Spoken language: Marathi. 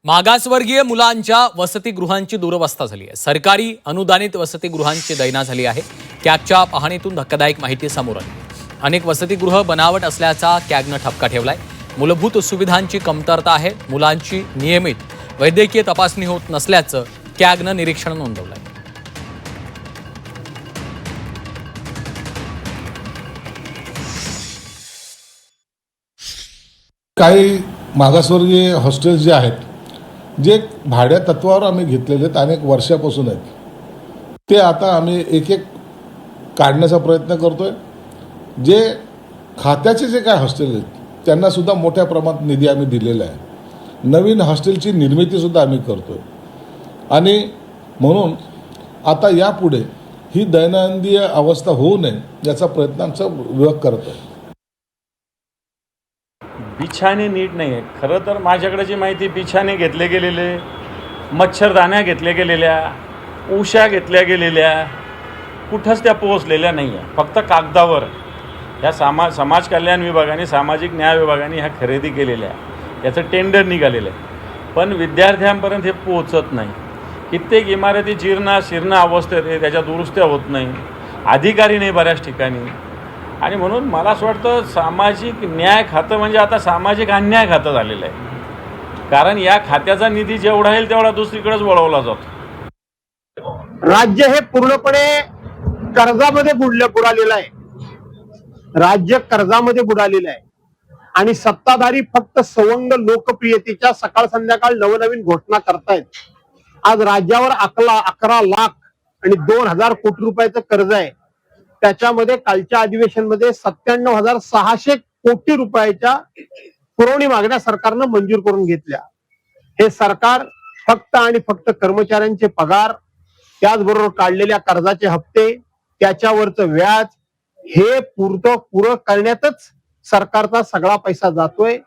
मागासवर्गीय मुलांच्या वसतिगृहांची दुरवस्था झाली आहे। सरकारी अनुदानित वसतिगृहांची दैना झाली आहे। कॅगच्या पाहणीतून धक्कादायक माहिती समोर आली। अनेक वसतिगृह बनावट असल्याचा कॅगनं ठपका ठेवलाय। मूलभूत सुविधांची कमतरता आहे। मुलांची नियमित वैद्यकीय तपासणी होत नसल्याचं कॅगनं निरीक्षण नोंदवलंय। काही मागासवर्गीय हॉस्टेल्स जे आहेत, जे भाड्या तत्वावर आम्ही घेतलेले आहेत, अनेक वर्षापासून आहेत, ते आता आम्ही एक एक काढण्याचा प्रयत्न करतोय। जे खात्याचे जे काय हॉस्टेल आहेत त्यांना सुद्धा मोठ्या प्रमाणात निधी आम्ही दिलेला आहे। नवीन हॉस्टेलची निर्मिती सुद्धा आम्ही करतोय आणि म्हणून आता यापुढे ही दैनंदिन अवस्था होऊ नये याचा प्रयत्न आमचा विभाग करतोय। बिछाने नीट नाही आहे। खरं तर माझ्याकडे जी माहिती, बिछाने घेतले गेलेले, मच्छरदाण्या घेतल्या गेलेल्या, उशा घेतल्या गेलेल्या, कुठंच त्या पोहोचलेल्या नाही आहे। फक्त कागदावर ह्या समाज कल्याण विभागाने, सामाजिक न्याय विभागाने ह्या खरेदी केलेल्या आहे, याचं टेंडर निघालेलं आहे, पण विद्यार्थ्यांपर्यंत हे पोहोचत नाही। कित्येक इमारती जीर्ण अवस्थेत आहे, त्याच्या दुरुस्त्या होत नाही, अधिकारी नाही बऱ्याच ठिकाणी। आणि म्हणून मला असं वाटतं सामाजिक न्याय खातं म्हणजे आता सामाजिक अन्याय खातं झालेलं आहे। कारण या खात्याचा निधी जेवढा येईल तेवढा दुसरीकडेच वळवला जातो। राज्य हे पूर्णपणे कर्जामध्ये बुडालेलं आहे। राज्य कर्जामध्ये बुडालेलं आहे आणि सत्ताधारी फक्त सवंग लोकप्रियतेच्या सकाळ संध्याकाळ नवनवीन घोषणा करतायत। आज राज्यावर 11 लाख आणि 2000 कोटी रुपयाचं कर्ज आहे। त्याच्यामध्ये कालच्या अधिवेशनमध्ये 97,600 कोटी रुपयाच्या पुरवणी मागण्या सरकारनं मंजूर करून घेतल्या। हे सरकार फक्त आणि फक्त कर्मचाऱ्यांचे पगार, त्याचबरोबर काढलेल्या कर्जाचे हप्ते, त्याच्यावरचं व्याज हे पुरं करण्यातच सरकारचा सगळा पैसा जातोय।